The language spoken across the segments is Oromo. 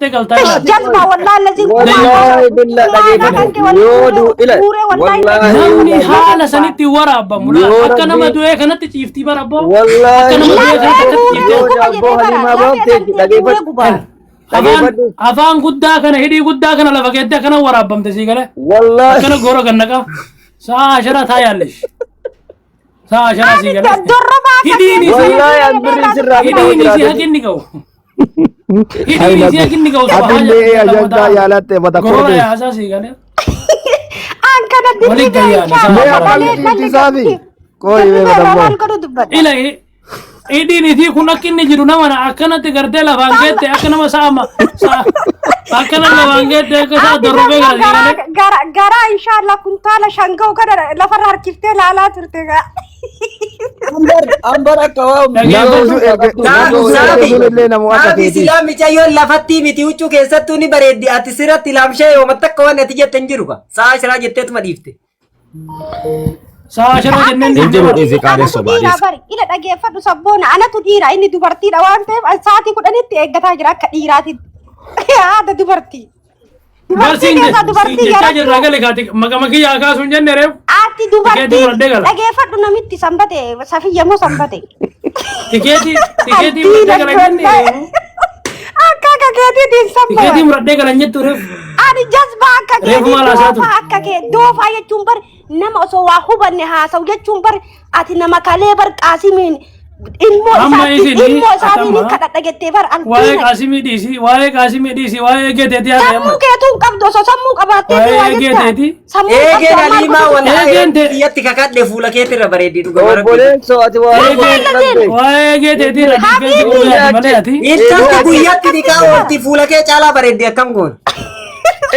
قلتها جذبة والله الذي والله بالله يودو إلى والله نمني حالة سنتي ورا بملا أكنا ما دوي كنا تجيفتي برا بو والله أكنا ما دوي كنا تجيفتي ما بمتك أفان قدا كنا هدي قدا كنا لفقيت كنا ورا بم تسيقله والله كنا غورا كنا كا ساشرة ثايالش ساشرة سيقله هديني والله أنبري سرّا هديني سيهاكني كاو هديني سيهاكني كاو أبني يا جدا يا لاتة غورا بتقولي يا أساسي قاله أنك ولي نديني ما سافي كوي بتقول إلهي إيديني ثي كنا كني جرونا وانا أكنا تقرتي لفانجت أكنا ما سام أكنا لفانجت كذا دروبه كذا gara insha Allah kuntaala shangau kada lafar harkifte lala turtega أمبر كوام Abi silam micayon lafatti miti ucu keessattuu ni bareeddi ati sirratti laamshee yoo matakka waan ati jette hin jiru ka sa'a shiraa jetteetuma dhiifte. saashara jenneen Injiru dhiisi qaadee sobaadhiis. ila dhageeffadhu sabboona anatu dhiira inni dubartiidha waan ta'eef sa'aatii 10tti eeggataa jira akka dhiiraatitti haadha dubartii barsiin jechaa jirra gale kaati makamaki yaakaa sun jenne reef ati dubartii dhageeffadhu namitti sanbate safiyyamoo sanbate tikeetii muradhee galan jenne akka keetiitiin sanbate tikeetii muradhee galan jettu reef ani jazba akka Reefu maal haasa'atu? keetii akka kee doofaa jechuun bar nama osoo waa hubanne haasa'u jechuun bar ati nama kalee bar qaasimiin Amma isin ilmoo isaatiin atama. kadhadha jettee bar waa'ee albiina qaasimii dhiisi waa'ee geeteetii haasa'e sammuu keetuu hin qabdu osoo sammuu qabaattee Waa'ee waa jetta eegeeteeti. sammuu Eegeen qabdu ammaan aliimaa kun- Eegeen wanta biyyatti kakadhe fuula keetirra bareeddi dhuga bara. Obboleetso ati waa'ee geeteetii radhiifee guyyaati malee ati Intalti guyyatti dhiqaa oolti fuula kee caalaa bareeddi akkam goon.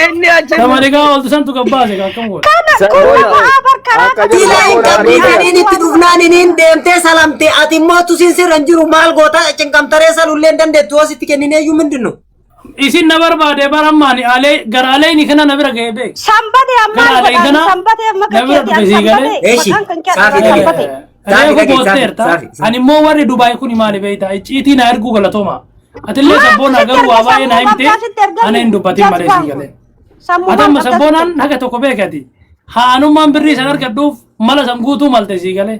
inni achi nama dhiqaa ooltu santu gabbaase akkam godhe Kuula ba'aa bar karaa Dila hin qabdiisaniin itti dhufnaan iniin deemtee salamte ati immoo tusiin sirra hin jiru maal goota cinqamtaree salullee hin dandeettu hoositti kennineeyyuu mindinnu. isin na barbaade barammaani alee garaalee ni kana na bira ga'ee beek Sanbate ammaan Gara godhan kana sanbate amma namni keetii an dhufee sanbate Eeshi, maqaan kan kee saafi akka dhagee. sanbate. reefu Saafi, boosteerta saafi. ani immoo warri dubaay kun maali beeyta icciitii na erguu galatooma atillee sabboona garuu waa baay'ee na himte ana hin dubbatin malee sii galee atamma sabboonaan haga tokko beekati haanummaan birrii san argadhuuf mala san guutuu malte sii galee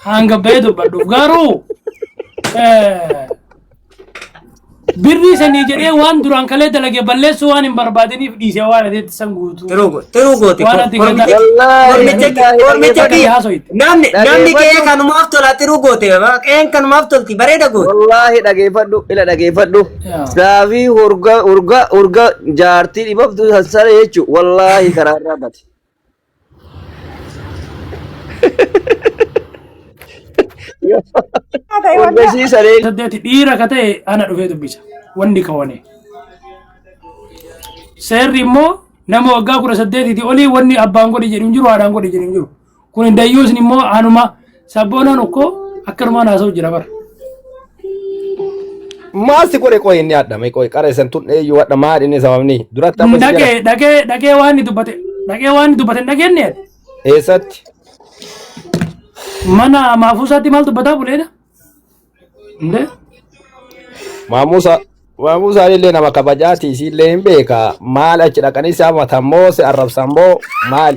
haan gabbayee dubbadhuuf garuu birrii sanii jedhee waan duraan kalee dalage balleessuu waan hin barbaadiniif dhiisee waan adeetti san guutuu Tiruu gooti. Waan ati Kormicha kiyya. haasoyte Namni qe'ee kanumaaf tola tiruu goote qe'een kanumaaf tolti bareeda goote. wallahi dhageeffadhu ila dhageeffadhu Yaa. saafii urga jaartii dhibabdu sansara jechu wallahi karaa irraa bate urgasiisanii saddeeti dhiira ka ta'e ana dhufee dubbisa wanni kawane seerri immoo nama waggaa 18 olii wanni abbaan godhi jedhu hin jiru haadhaan godhi jedhu hin jiru kun hin dayyuusin immoo anuma sabboonaan okkoo akkanumaan haasa'u jira bara maasti godhe qoy inni adhame qoy qareessan tun eeyyuu wadha maal inni sababni duratti amma si jala dhaqee waan ni dubbate hin dhageenye eessatti mana maafuusaatti maal dubbataa buleedha inde maamuusaa illee nama kabajaati isiillee hin beeka maal achi dhaqanii si hammatan moo si arrabsan moo maal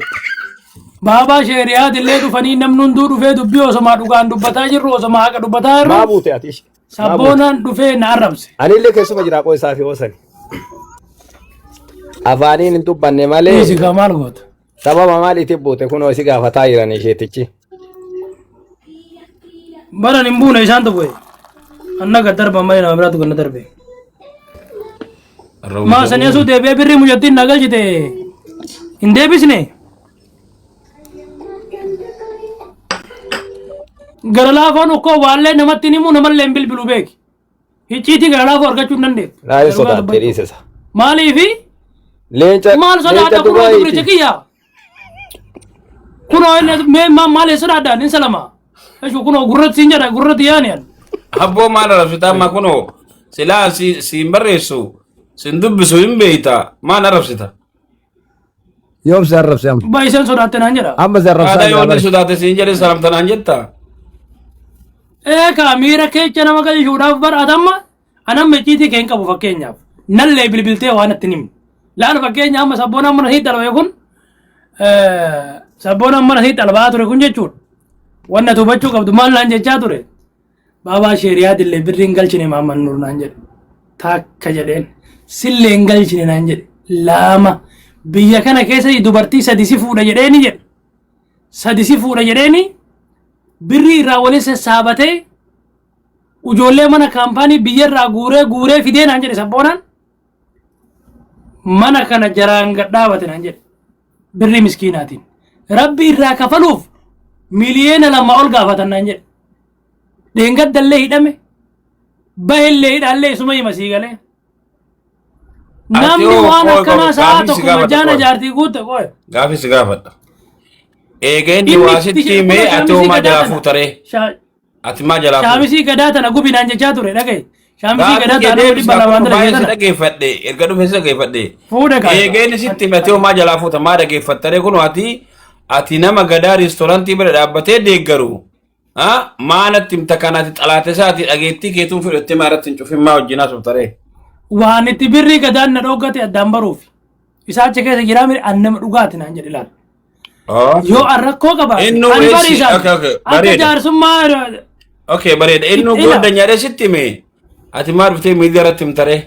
baabaa sheeriyaat illee dhufanii namni hunduu dhufee dubbii osomaa dhugaan dubbataa jirru osomaa haqa dubbataa maa jirru buute ati sabboonaan dhufee na arrabse anillee keessuma jira qoy isaa fi oosani afaaniin hin dubbanne malee dhiisigaa maal goota sababa maaliitiif buute kunoo isi gaafataa jiran isheetichi baran hin buune isaan tuqe anna gad darba malee nama biraatu ganna darbe maa sanii asuu deebi'ee birrii mucattiin na galchite hin deebisne gara laafoon okkoo waallee namatti hin himu namallee hin bilbilu beeki icciitii gara laafoo argachuu hin dandeettu Laalee sodaattee dhiisisa. maaliifi Leenca maal sodaadha kunoo dubricha kiyya kunoo inni maal sodaadha inni salama eshu kunoo gurratti siin jedha gurratti yaani an Abbo maal arrabsita amma kunoo silaa siin barreessu siin dubbisu hin beeyta maal arrabsita? Yoom si arrabse amma? baay'iseen sodaatte naan jedha Amma si Haadha arrabsaa yoo jira inni sodaate siin jedhe salamtanaan jetta? Eka miira keecha nama galchuudhaaf baratamma anam icciitii keen qabu fakkeenyaaf نلي بالبلتي وانا التنم لأن فكين أما سبونا من هيت على يكون سبونا من هيت على بعض يكون جتشون وانا تبجو قبض مال لانجا جاتوري بابا شريعة اللي برينجل شني ما من نور نانجل تاك كجدين سلينجل شني نانجل لاما بيا كان كيسا دوبرتي سديسي فودا جديني جد سديسي فودا جديني بري راولي سابته وجولي منا كامباني بيا را غوري فيدين نانجل سبونا mana kana jaraan gadhaabate nan jedhe birri miskiinaatiin rabbi irraa kafaluuf miliyeena lama ol gaafatan nan jedhe dheengaddallee hidhame bahillee hidhaallee isuma hima sii galee namni waan akkanaa sa'a tokko majaana jaartii guutte qoe gaafis gaafadha eegeenni waasitti himee ati homaa jalaa fuutaree ati maa jalaa shaamisii gadaa tana gubinaan jechaa ture dhagaye shaamisii gadaa tana gudi balawaandira jedhana dhageeffadhe erga dhufeessa dhageeffadhe eegeenni sitti himee ati homaa jalaa fuuta maa dhageeffattaree kun ati nama gadaa riistoorantii bira dhaabbatee deeggaru maanatti himta kanaati xalaate isaati dhageettii keetuun fudhattee maaratti hin cufin maa wajjinaa subtaree waan itti birrii gadaan na dhoggate addaan baruuf isaa achi keessa jiraa mire annama dhugaati naan jedhe ilaal yoo arrakkoo qaba ani bariisaa akka jaarsummaa okay bareeda inni godda nyaadhe sitti hime ati maa dhuftee miidiyaa irratti himtaree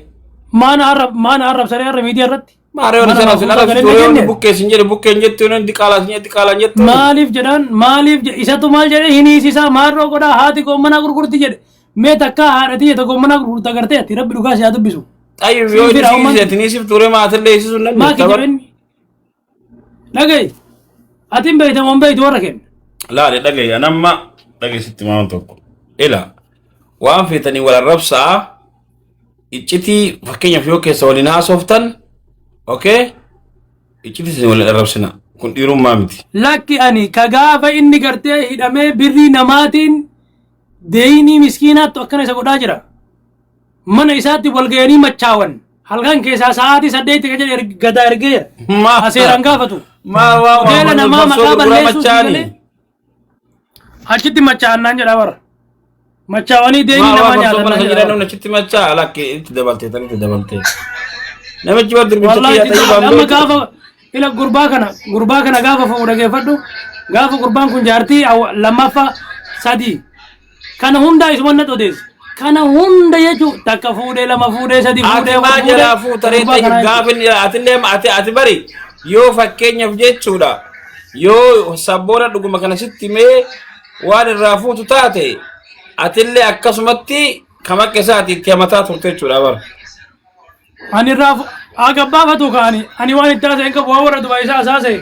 maana arrabsaree arra miidiyaa irratti maaree wani sana sin arrabsi tureewwan bukkeessin jedhe bukkeen jettu yoon diqaalaan jettu maaliif jedhaan maaliif isatu maal jedhe hiniisisaa maarroo godhaa haati goommanaa gurgurti jedhe mee takkaa haadhatii jette goommanaa gurgurta gartee ati rabbi dhugaa siyaa dubbisu ayyuu yoo isiisiif ture maatillee isiisuun nan maaki jedhenni dhagaye atiin beeytamoon beeytu warra kenna laale dhagaye anamma dhageessitti maaman tokko ila waan feetanii wal arrabsaa iccitii fakkeenyaaf yoo keessa waliin haasoftan okay iccitii isin waliin arrabsina kun dhiirummaa miti lakki ani ka gaafa inni gartee hidhamee birrii namaatiin deeyinii miskiinaattu akkana isa godhaa jira mana isaatti walga'anii machaawan halkan keessaa sa'aatii 8 ka jedhe gadaa ergee aseeraan gaafatu hoteela namaa maqaa balleessuuti achitti machaa'annaan jedha bara machaawanii deemii namaa nyaatan jedhan achitti machaa lakki itti dabaltee namichi waddir amma gaafa ila gurbaa kana gaafa fuudhu dhageeffadhu gaafa gurbaan kun jaartii lammaffaa sadii kana hundaa isuman na odeessu kana hunda jechuun takka fuudhee lama fuudhee sadi fuudhee maa jalaa fuutaree gaafin atillee ati bari yoo fakkeenyaaf jechuudha yoo sabboona dhuguma kana sitti mee waan irraa fuutu taate atillee akkasumatti kamaqqa isaati itti hamataa turte jechuudha bara. Ani irraa agabbaafatu kaani ani waan itti haasa'e qabu waan warra Dubaay isaa haasa'e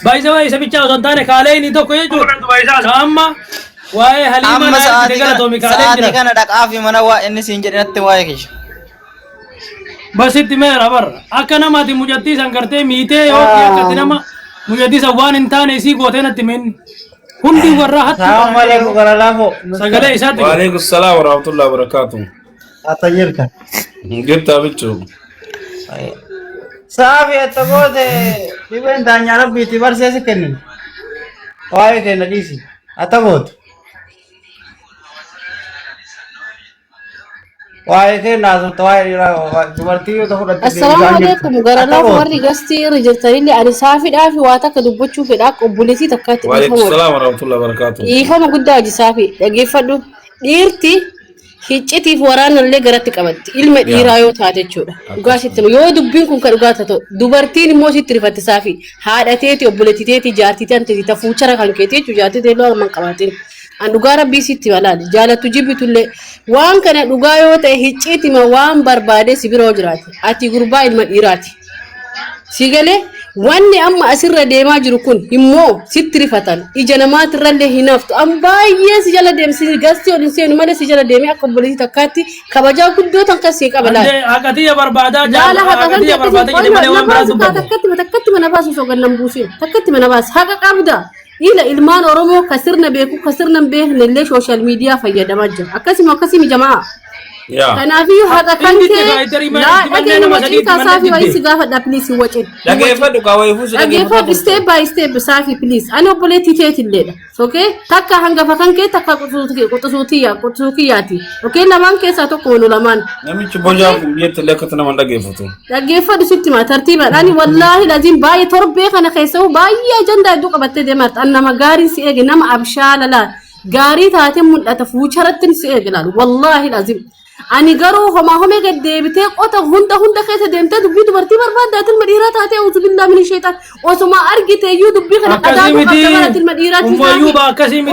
baay'isa isa bichaa osoo hin taane kaalee inni tokko jechuudha amma waa'ee haliima naa itti galatoomi kaalee jira. Sa'aatii kana dhaqaa fi mana waa inni siin jedhinatti waa'ee keessa. Basitti meera bara akka namaati mujattii san gartee miitee yoo akkatti nama mujattii san waan hin taane isii gootee natti meenni hundi warra hattu. Assalamu alaikum garalaafo. Sagalee isaatti. Wa alaikum salaam wa rahmatullahi wa barakatuh. Atayirka. Getta bichu. Saafi atagote dhibeen daanya rabbiiti barseesi kennin. Waa'ee kenna dhiisi. Atagote. Assalamu alaikum garalaafo warri gastii irra jirtanillee ani saafiidhaa fi waa takka dubbachuu fedhaa obboleettii takkaatti Wa alaikum salaam wa rahmatullahi wa barakatuh. dhiifama guddaa hojii saafi dhageeffadhu dhiirti hiccitiif waraanallee garatti qabatti ilma dhiiraa yoo taate jechuudha dhugaa sitti yoo dubbiin kun kan dhugaa ta'u dubartiin immoo sitti rifatti saafi haadhateeti obboleettiteeti jaartiiti anteeti tafuuchara kan keeti jechuudha jaartitee loo armaan qabaatiin an dhugaa rabbii sitti balaali jaalatu jibbitullee waan kana dhugaa yoo ta'e hicciitima waan barbaade si biroo jiraati ati gurbaa ilma dhiiraati si galee wanni amma asirra deemaa jiru kun immoo sitti rifatan ija namaatirrallee hinaaftu an baay'ee si jala deemsi gastii olin seenu malee si jala deemee akka obboleettii takkaatti kabajaa guddoo tan kasii qaba laala. Haqatiyya barbaadaa Jaala haqatiyya barbaadaa jedhe malee waan biraa dubbatu. takkatti mana baasu osoo gannan buusin takkatti mana baas haqa qabda. Ila ilmaan Oromoo kasirna beeku kasirna beekne illee sooshaal miidiyaa fayyadamaa jira akkasuma jamaa yaa Kanaafiyyuu haqa kan Inni kee divaayitarii mana laa itti manneen dhageenya nama wacii sadiitti taasaa fi manneen wayii si dibbee. gaafadha please wacii. dhageeffadhu kaawweefuu si Dhageeffadhu step by step saafi please ani obboleettii teetilleedha. Okay takka hangafa kan kee takka quxusuutiyyaati. Okay lamaan keessaa tokko wanu lamaan. namichi bojaa biyyeetti illee akkatti nama dhageeffatu. Dhageeffadhu sitti ma tartiibadhaan wallaahi laziin baay'ee torbee kana keessaa baay'ee ajandaa hedduu qabattee deemarta nama gaarii si eege nama abshaalalaa gaarii taatee mul'ata fuucharatti si eege laalu wallaahi laziin. Ani garuu homee gad deebitee qota hunda keessa deemtee dubbii dubartii barbaaddaatiin madhiiraa taatee uzu billaa mini sheetaan osuma argite iyyuu dubbii kana qadaaduu qabda baratiin madhiiraa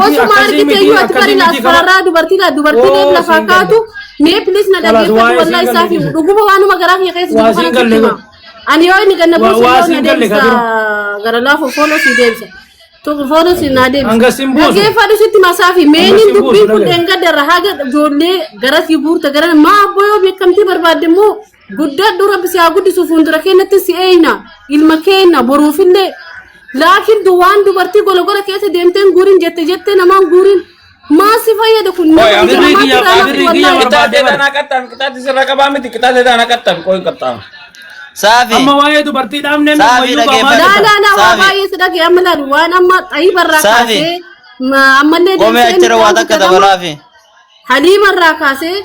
osuma argite iyyuu ati bari laasfarraa dubartii lafaa kaatu mee pilis na dhageeffatu wallaahi isaa fi dhuguma waanuma garaa kiyya keessa jiru kana sitti hima. Ani yoo inni ganna buusu yoo na deemsa gara laafu fooloo si deemsa. Fooloo si na deemsa. Dhageeffadhu sitti masaafi meeniin dubbii kun dhengaddarra haga ijoollee gara si buurta gara maa boyoo beekamtii barbaadde immoo guddadhu rabbi si haa guddisu fuuldura keenyatti si eeyna ilma keenya boruufillee laakiin waan dubartii golgola keessa deemteen guuriin jette namaan guuriin maa si fayyada kun Kitaatee dhaan akkattaam kitaatti sirra qabaa miti kitaatee dhaan akkattaam qooyin qaxxaama. Saafi. Amma waa'ee dubartii dhaabneen Saafi dhageeffadhu. Laa waa baay'ee si dhagee amma laalu waan amma xayii barraa Saafi. kaasee ammallee Komee achirra waa takka dabalaafi. haliimarraa kaasee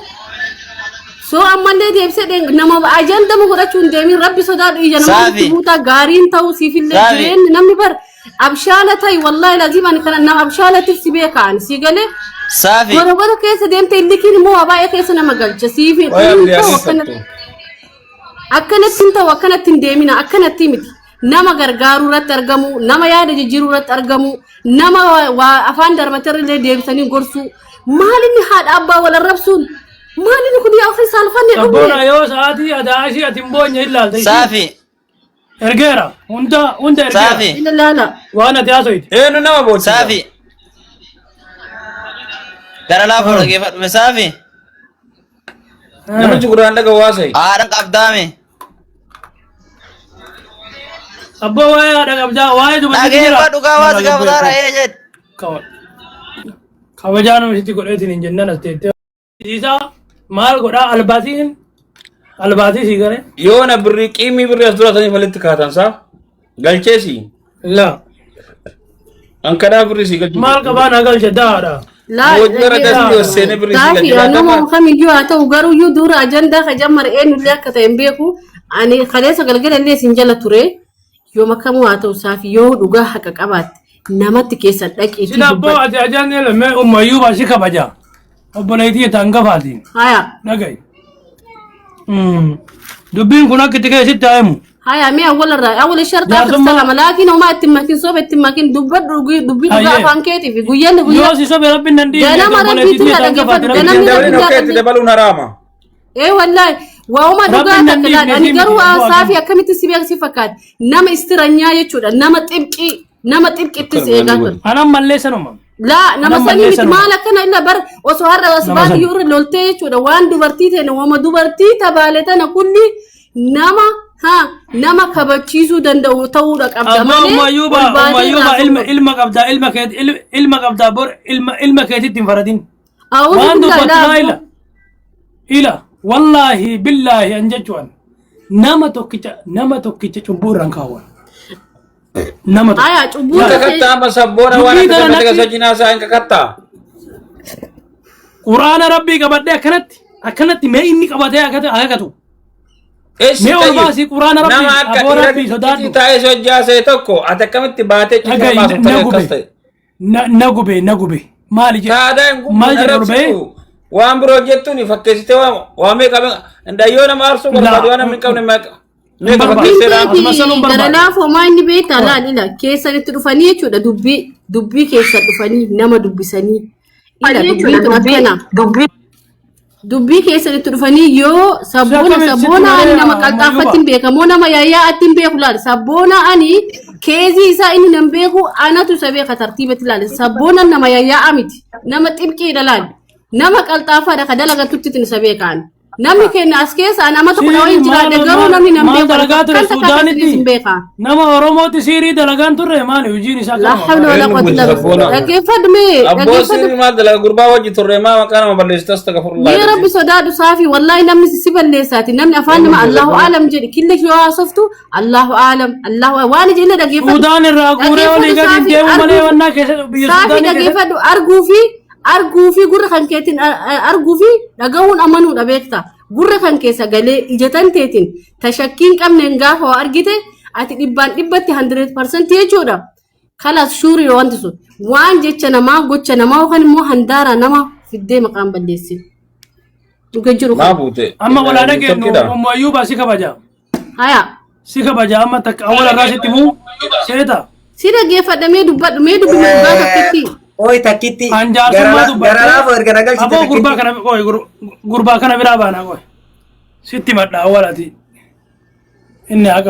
soo ammallee deebisee nama ajandama godhachuun deemin rabbi sodaadhu ija nama Saafi. buutaa gaariin ta'uu siifillee Saafi. jireenyi namni bar abshaala ta'i wallaahi laziimaan kana nama abshaalatiif si beekaan si galee Saafi. gorogora keessa deemte illikiin immoo waa baay'ee keessa nama galcha siifi akkanatti hin ta'u akkanatti hin deemina akkanatti miti nama gargaaruu irratti argamu nama yaada jijjiiruu irratti argamu nama waa afaan darbatarrillee deebisanii gorsuu maalinni haadha abbaa wal arrabsuun maalinni kun yaa ofii saalfanne Sabboona yoo sa'aatii adaashii ati hin boonye ilaalta. Saafi. Ergeera hunda ergeera. Saafi. ilaala Waan ati haasoyte. Eenyu nama booddee. Saafi. Gara laafuu dhageeffadhu saafi. Namichi gurraan dhaga waasayi. Haadha qabdaame. Abbaa waa'ee haadha qabdaa waa'ee dubartii jira. Dhageeffadhu gaawaas gaafataara jedhe. Kabajaa namatti godheetiin hin jennan as teettee. Isaa maal godhaa albaatii sii gare. Yoo na birrii qiimii birrii as dura sanii walitti kaatan saa galcheesi. La Ankadaa birrii sii galchu. maal qabaa na galche daadha. Wajjira gasii yoo seene birrii sii Taafi galchu. nama kamiyyuu haa ta'u garuu iyyuu dura ajandaa ka jammar eenyullee akka ta'e hin beeku ani kaleessa galgala illee isin jala ture yoo makamuu haa ta'u saafi yoo dhugaa haqa qabaatte namatti keessa dhaqiitii Sila abboo ati ajaan eelame ummayyuu baasi kabaja. Obboleettii ta'an gafaatiin. haya Dhaga'i. Dubbiin kun akka itti keessatti haa'imu. haya mee awwala shartaa Jaarsummaa- salama laakiin homaa ittiin makin soba ittiin makin dubbii dhugaa Ayyee. afaan keetiif guyyaa Yoo si sobe rabbiin nan dhiibne Ganama obboleettii rabbiitu ta'an na gafaatiin. dhaggeeffatu, rabbiin ganamni nan Dabalin okkeetti dabaluun haraama. wallahi waa'uma dhugaa Rabbiin takka nan laadha ani dhiibne garuu siin saafi akkamitti si beeksi fakkaata nama istiranyaa jechuudha nama xibqitti si eegaa ture. Anan mallee sanuma. Laa nama Nama sanii miti malleessanuma. maal akkana illa bar osoo har'a asbaati sanii. yoo irra loltee jechuudha waan dubartii ta'e nama dubartii tabaale tana kulli nama kabachiisuu danda'u ta'uudha qabda Abbaa ummayyuu ol baa baatee ummayyuu baa raafuu ilma qabdaa ilma qabdaa bor ilma keetitti hin faradin. Awuzu Waan billahi dubbatinaa laa ila wallaahi billaahi an jechuun nama tokkicha cubbuu irraan kaawwan. Nama tokko. haya cubbuu Inka ta'e kattaa amma sabboona waan Dubbii akka kana gamata natti- gasa jinaasaa inka kattaa. Quraana rabbii qabadhee akkanatti mee inni qabatee akkatu. Eessi Mee ol tayyib. baasii quraana rabbii, Nama akka aboo rabbii dhiira sodaadhu. xixiqqii taa'ee sojjaasee tokko ati akkamitti baatee citaa Dhaga'i baasu na ta'e akkas ta'e. gube na gube maali jedhe Taadaan kun maal jedhe ol ba'ee arrabsitu waan biroo jettuun fakkeessitee waan meeqa ndayyoo nama aarsuu barbaadu waan namni hin qabne meeqa fakkeessee raama. Masaluun barbaada. gara laafoo maa inni beektaa laal keessanitti dhufanii jechuudha dubbii keessa dhufanii nama dubbisanii ila dubbii kun akkana dubbii keessanitti dhufanii yoo sabboona ani nama qalxaaffattiin beekamoo nama yaayyaa'attiin beeku laal sabboona ani keezii isaa inni nan beeku anatu isa beeka tartiibatti laal sabboona nama yaayyaa'a miti nama xibqiidha laal nama qalxaafaadha ka dalagatutti isa beekaan Namni keenya as keessa nama tokko dhawee jiraate garuu namni namni dalagaa ture Suudaanitti hin beekaa. nama Oromooti siirii dalagaan turre maali hojiin isaa La hawla wala quwwata illa billah. Dhaggeeffadhu mee Abboo sirri maal dalaga gurbaa wajji turre maa maqaa nama balleessitu astagfirullah. Mee rabbi sodaadhu saafii wallahi namni si balleessaati namni afaan nama Allahu aalam jedhi kille yoo haasoftu Allahu aalam Allahu waan jenne dhaggeeffadhu. Suudaan irraa guuree olii gadi deemu malee wannaa keessa biyya Saafii Suudaanii dhaggeeffadhu arguu fi gurra kan keetiin arguu fi dhagahuun amanuudha beekta. Gurra kan keessa galee ijatan teetiin tashakkiin qabneen gaafa waa argite ati dhibbaan dhibbatti 100% jechuudha. Kalaas shuurii wanti sun waan jecha namaa gocha namaa yookaan immoo handaara nama fiddee maqaan balleessi. Dhuga jiru Maa buute. amma walaa dhageenyu Ayyuub si kabaja haya si kabaja amma takka awwala irraa sitti muu seeta si dhaggeeffadhamee dubbadhu mee dubbinu dhugaa tokkitti. Oi takkitti anjaarsummaa dubbadhe gara laafoo erga nagalchite aboo gurbaa kana biraa baana qoy sitti madha awwalati inni haqa